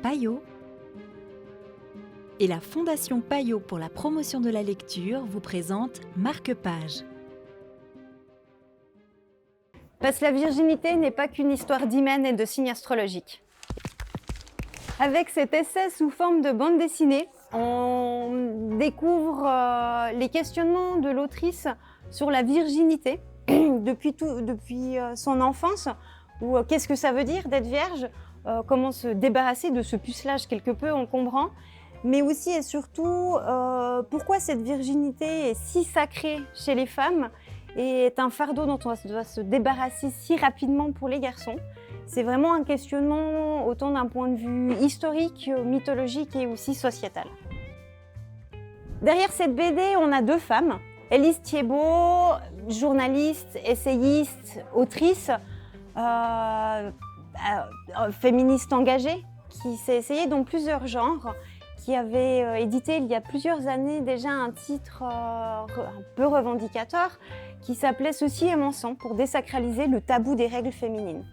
Payot et la Fondation Payot pour la promotion de la lecture vous présente Marque-Page. Parce que la virginité n'est pas qu'une histoire d'hymen et de signes astrologiques. Avec cet essai sous forme de bande dessinée, on découvre les questionnements de l'autrice sur la virginité depuis son enfance, ou qu'est-ce que ça veut dire d'être vierge, comment se débarrasser de ce pucelage quelque peu encombrant, mais aussi et surtout pourquoi cette virginité est si sacrée chez les femmes et est un fardeau dont on doit se débarrasser si rapidement pour les garçons. C'est vraiment un questionnement autant d'un point de vue historique, mythologique et aussi sociétal. Derrière cette BD, on a deux femmes. Élise Thiebaud, journaliste, essayiste, autrice, féministe engagée, qui s'est essayée dans plusieurs genres, qui avait édité il y a plusieurs années déjà un titre un peu revendicateur qui s'appelait « Ceci est mon sang » pour désacraliser le tabou des règles féminines.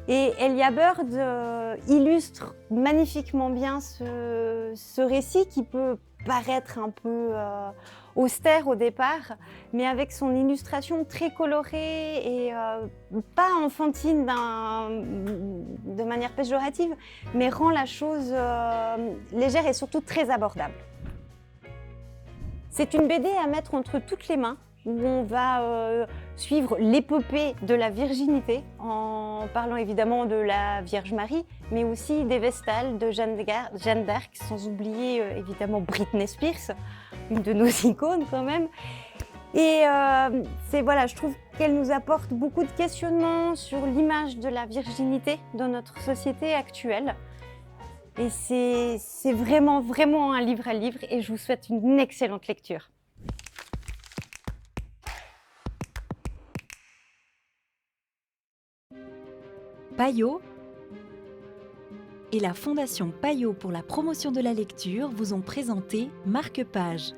Et Elia Bird illustre magnifiquement bien ce récit qui peut paraître un peu austère au départ, mais avec son illustration très colorée et pas enfantine de manière péjorative, mais rend la chose légère et surtout très abordable. C'est une BD à mettre entre toutes les mains, où on va suivre l'épopée de la virginité, en parlant évidemment de la Vierge Marie, mais aussi des Vestales, de Jeanne d'Arc, sans oublier évidemment Britney Spears, une de nos icônes quand même. Et voilà, je trouve qu'elle nous apporte beaucoup de questionnements sur l'image de la virginité dans notre société actuelle. Et c'est vraiment, vraiment un livre à lire et je vous souhaite une excellente lecture. Payot et la Fondation Payot pour la promotion de la lecture vous ont présenté Marque-Page.